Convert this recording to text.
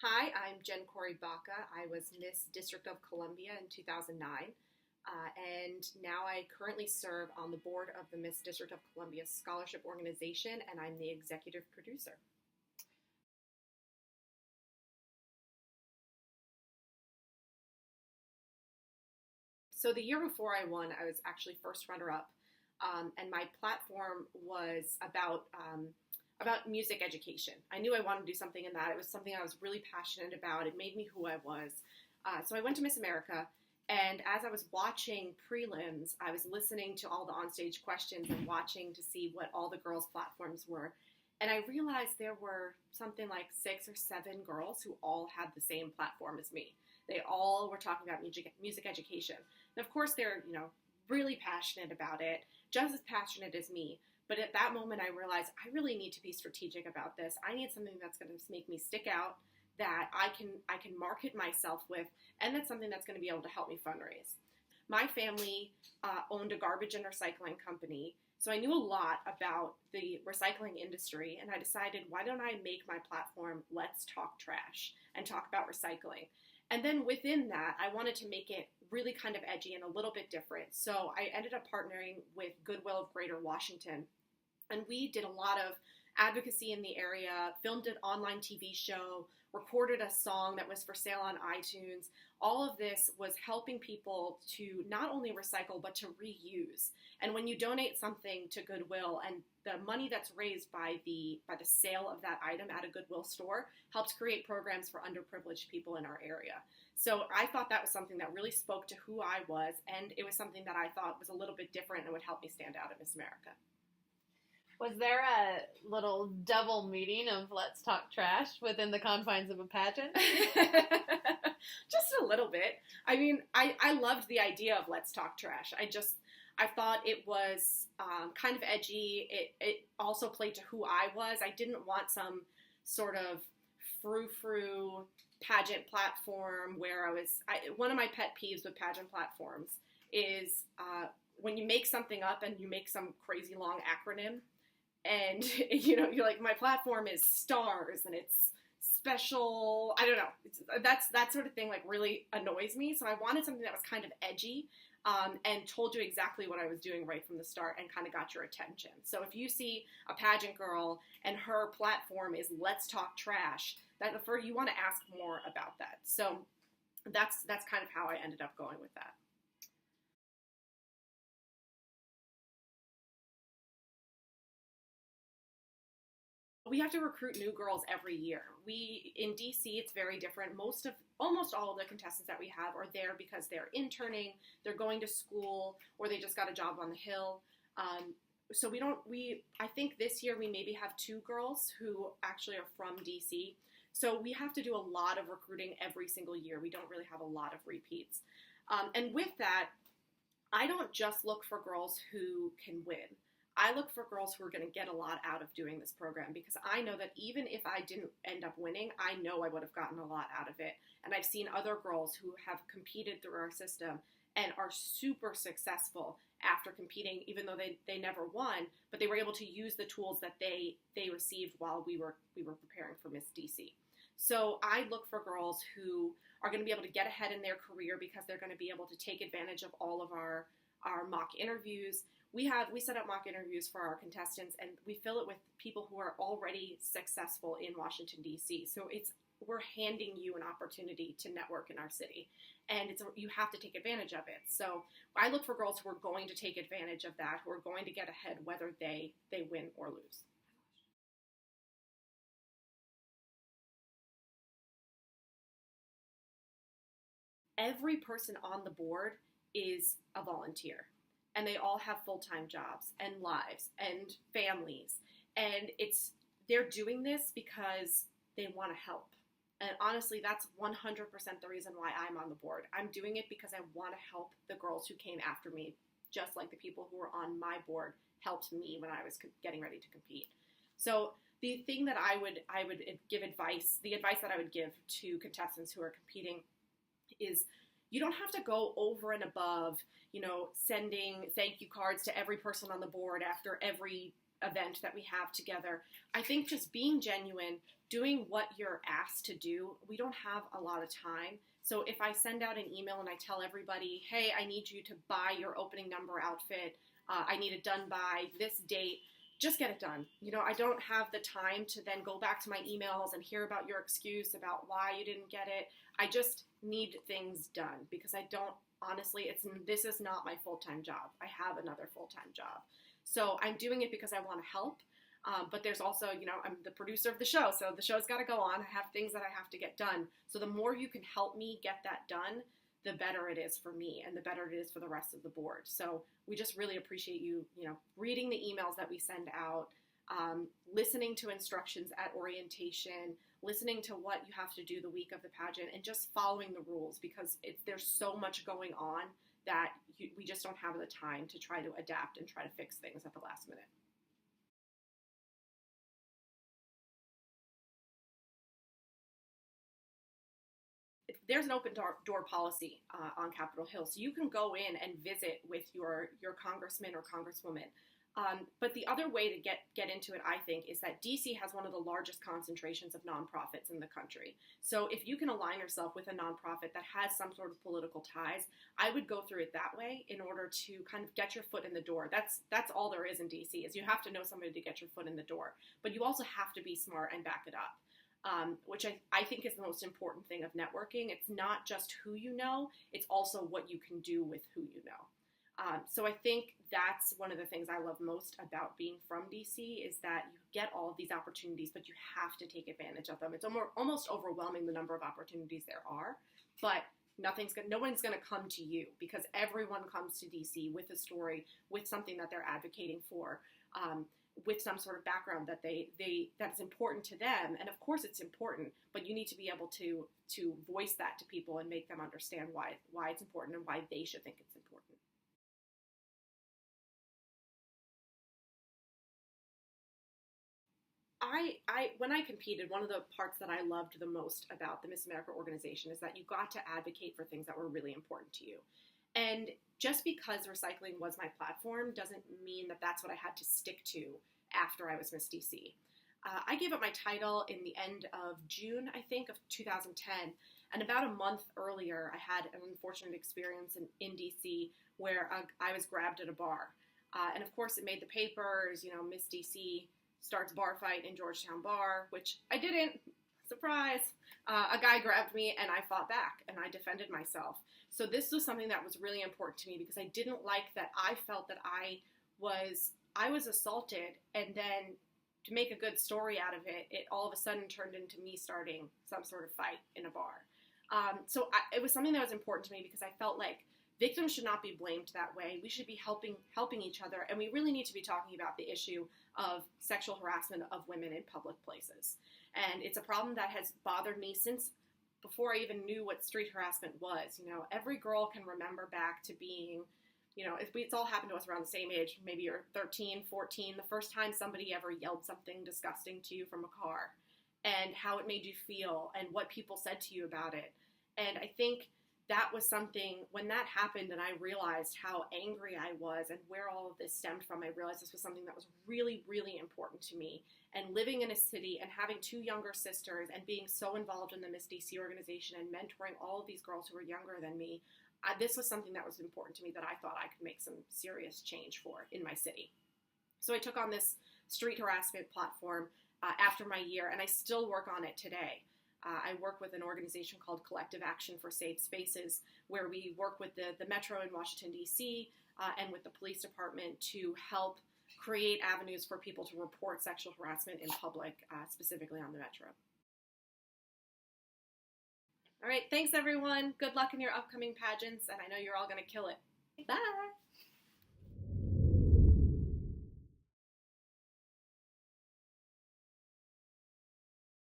Hi, I'm Corey Baca. I was Miss District of Columbia in 2009, and now I currently serve on the board of the Miss District of Columbia Scholarship Organization, and I'm the executive producer. So the year before I won, I was actually first runner-up, and my platform was about music education. I knew I wanted to do something in that. It was something I was really passionate about. It made me who I was. So I went to Miss America, and as I was watching prelims, I was listening to all the onstage questions and watching to see what all the girls' platforms were. And I realized there were something like 6 or 7 girls who all had the same platform as me. They all were talking about music education. And of course, they're, really passionate about it, just as passionate as me. But at that moment, I realized I really need to be strategic about this. I need something that's going to make me stick out, that I can market myself with, and that's something that's going to be able to help me fundraise. My family owned a garbage and recycling company, so I knew a lot about the recycling industry, and I decided, why don't I make my platform Let's Talk Trash and talk about recycling? And then within that, I wanted to make it really kind of edgy and a little bit different. So I ended up partnering with Goodwill of Greater Washington. And we did a lot of advocacy in the area, filmed an online TV show, recorded a song that was for sale on iTunes. All of this was helping people to not only recycle, but to reuse. And when you donate something to Goodwill, and the money that's raised by the sale of that item at a Goodwill store helps create programs for underprivileged people in our area. So I thought that was something that really spoke to who I was, and it was something that I thought was a little bit different and would help me stand out at Miss America. Was there a little double meeting of Let's Talk Trash within the confines of a pageant? Just a little bit. I mean, I loved the idea of Let's Talk Trash. I thought it was kind of edgy. It also played to who I was. I didn't want some sort of frou-frou pageant platform where one of my pet peeves with pageant platforms is when you make something up and you make some crazy long acronym. And, you're like, my platform is stars and it's special. I don't know. That sort of thing really annoys me. So I wanted something that was kind of edgy and told you exactly what I was doing right from the start and kind of got your attention. So if you see a pageant girl and her platform is Let's Talk Trash, you want to ask more about that. So that's kind of how I ended up going with that. We have to recruit new girls every year. In DC, it's very different. Almost all of the contestants that we have are there because they're interning, they're going to school, or they just got a job on the Hill. So I think this year we maybe have 2 girls who actually are from DC. So we have to do a lot of recruiting every single year. We don't really have a lot of repeats. And with that, I don't just look for girls who can win. I look for girls who are going to get a lot out of doing this program, because I know that even if I didn't end up winning, I know I would have gotten a lot out of it. And I've seen other girls who have competed through our system and are super successful after competing, even though they never won, but they were able to use the tools that they received while we were preparing for Miss DC. So I look for girls who are going to be able to get ahead in their career because they're going to be able to take advantage of all of our mock interviews. We set up mock interviews for our contestants, and we fill it with people who are already successful in Washington, D.C. So we're handing you an opportunity to network in our city, and you have to take advantage of it. So I look for girls who are going to take advantage of that, who are going to get ahead whether they win or lose. Every person on the board is a volunteer. And they all have full-time jobs and lives and families. And they're doing this because they want to help. And honestly, that's 100% the reason why I'm on the board. I'm doing it because I want to help the girls who came after me, just like the people who were on my board helped me when I was getting ready to compete. So the thing that I would give advice, the advice that I would give to contestants who are competing is, you don't have to go over and above, sending thank you cards to every person on the board after every event that we have together. I think just being genuine, doing what you're asked to do. We don't have a lot of time. So if I send out an email and I tell everybody, hey, I need you to buy your opening number outfit, I need it done by this date, just get it done. I don't have the time to then go back to my emails and hear about your excuse about why you didn't get it. I just need things done because I don't, honestly, this is not my full-time job. I have another full-time job. So I'm doing it because I want to help. But there's also, I'm the producer of the show, so the show's got to go on. I have things that I have to get done. So the more you can help me get that done, the better it is for me and the better it is for the rest of the board. So we just really appreciate you, reading the emails that we send out, listening to instructions at orientation, listening to what you have to do the week of the pageant, and just following the rules because there's so much going on that we just don't have the time to try to adapt and try to fix things at the last minute. There's an open door policy on Capitol Hill, so you can go in and visit with your congressman or congresswoman. But the other way to get into it, I think, is that DC has one of the largest concentrations of nonprofits in the country. So if you can align yourself with a nonprofit that has some sort of political ties, I would go through it that way in order to kind of get your foot in the door. That's all there is in DC, is you have to know somebody to get your foot in the door. But you also have to be smart and back it up. Which I think is the most important thing of networking. It's not just who you know, it's also what you can do with who you know. So I think that's one of the things I love most about being from DC is that you get all of these opportunities, but you have to take advantage of them. It's almost overwhelming the number of opportunities there are, but no one's going to come to you because everyone comes to DC with a story, with something that they're advocating for. With some sort of background that's important to them, and of course it's important, but you need to be able to voice that to people and make them understand why it's important and why they should think it's important. When I competed, one of the parts that I loved the most about the Miss America organization is that you got to advocate for things that were really important to you. And just because recycling was my platform doesn't mean that that's what I had to stick to after I was Miss DC. I gave up my title in the end of June, I think, of 2010. And about a month earlier, I had an unfortunate experience in DC where I was grabbed at a bar. And of course, it made the papers, Miss DC starts bar fight in Georgetown Bar, which I didn't. Surprise! A guy grabbed me and I fought back and I defended myself. So this was something that was really important to me because I didn't like that I felt that I was assaulted, and then to make a good story out of it, it all of a sudden turned into me starting some sort of fight in a bar. So it was something that was important to me because I felt like victims should not be blamed that way. We should be helping each other, and we really need to be talking about the issue of sexual harassment of women in public places. And it's a problem that has bothered me since before I even knew what street harassment was. Every girl can remember back to being, it's all happened to us around the same age. Maybe you're 13, 14, the first time somebody ever yelled something disgusting to you from a car, and how it made you feel and what people said to you about it. And I think that was something, when that happened and I realized how angry I was and where all of this stemmed from, I realized this was something that was really, really important to me. And living in a city and having two younger sisters and being so involved in the Miss DC organization and mentoring all of these girls who were younger than me, this was something that was important to me that I thought I could make some serious change for in my city. So I took on this street harassment platform after my year, and I still work on it today. I work with an organization called Collective Action for Safe Spaces, where we work with the Metro in Washington, D.C., and with the police department to help create avenues for people to report sexual harassment in public, specifically on the Metro. All right, thanks everyone. Good luck in your upcoming pageants, and I know you're all going to kill it. Bye!